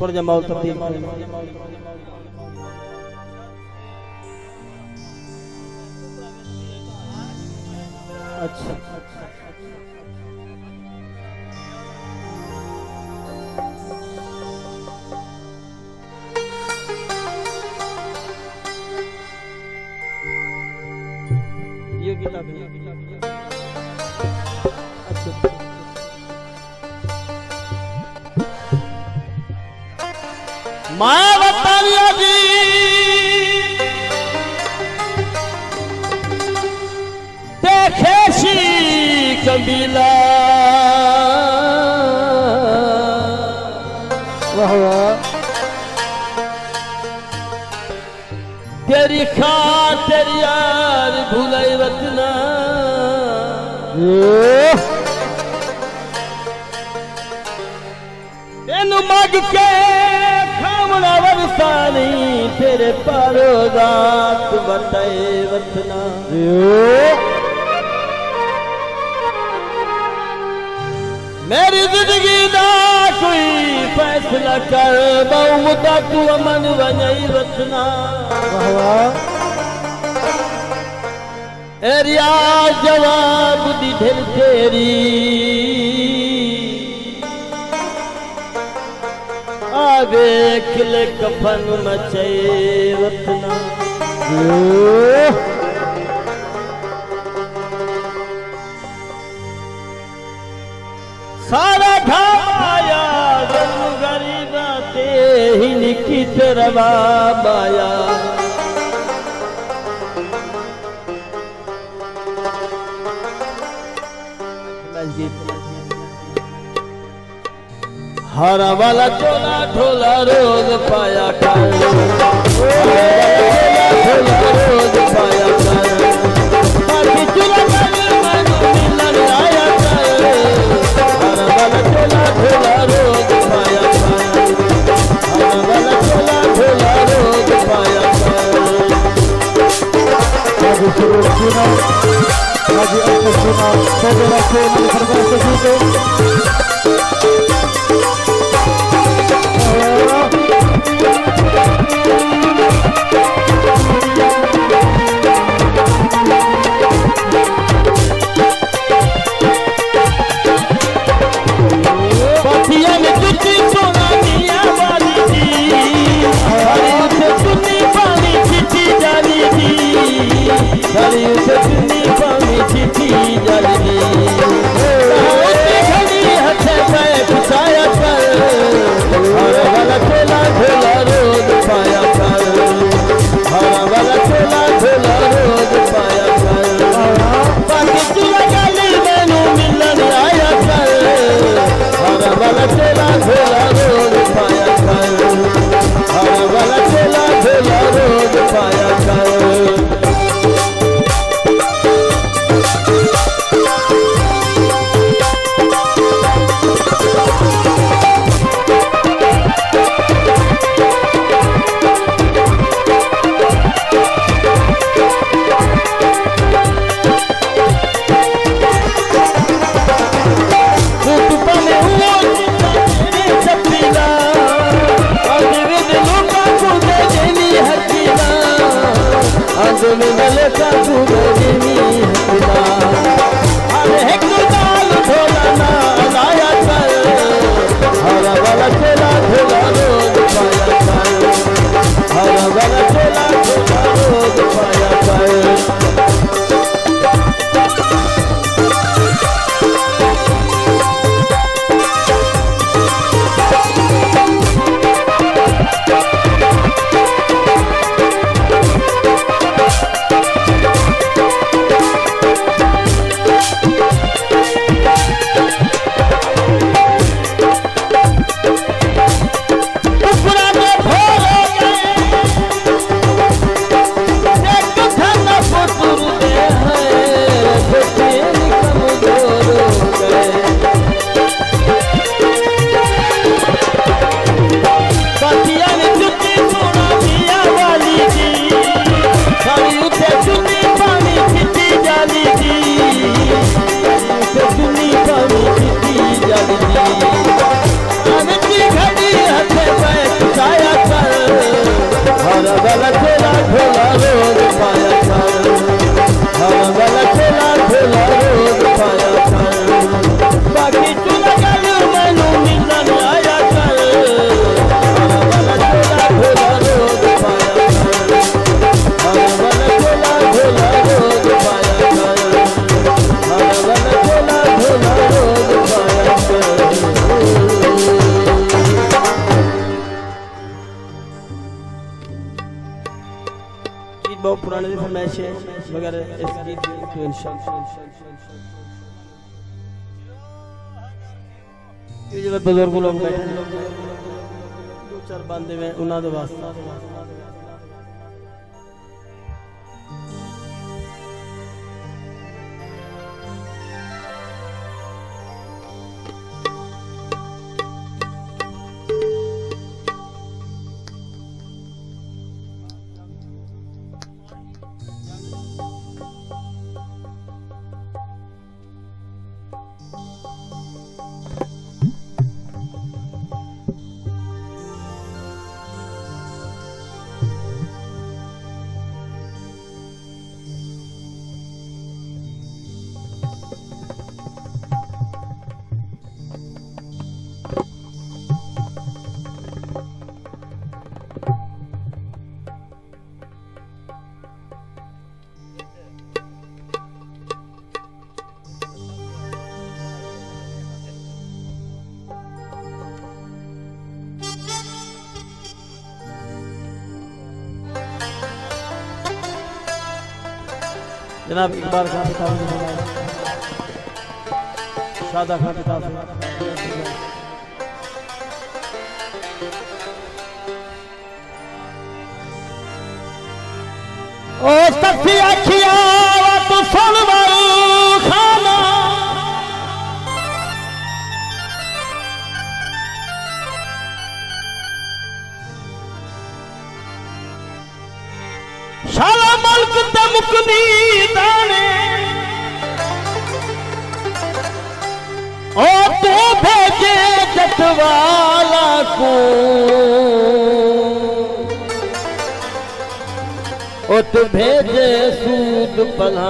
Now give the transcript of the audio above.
थोड़ा जा माहौल तब्दील अच्छा ये किताब माया बताया जी देखे शी कबीला वाह वाह तेरी खातिर यार भूलाई वतना तेनु मग के खामना वरसानी तेरे पारो रात बताए वतना मेरी जिंदगी दा कोई फैसला कर बहुमुदा तू अमन वनई वतना एरिया जवाब दी दिल तेरी आगे खिले कफन मचे वतना सारा ढाया गरीबा ते ही निकी तेरा बाया हरा वाला चोला ढोला रोज पाया कर रोज पाया कर बाकी चूल्हा मनु मिलन आया कर हरा वाला चोला ढोला रोज पाया कर हरा वाला चोला ढोला रोज पाया कर सुना आज आपको सुना सजरा से सरकार से जीते बहुत पुराने फरमाइश है मगर इस गीत को इंशाअल्लाह ये जो बुजुर्ग लोग बैठे दो चार बंदे में उन्हां दे वास्ते जनाब इकबाल खान पिता शादा खान पिता ओ सखी अखिया तू सुन खाना सारा मुल्क ते मुकदी दाने ओ तू भेजे जटवाला को ओ तू भेजे सूद पला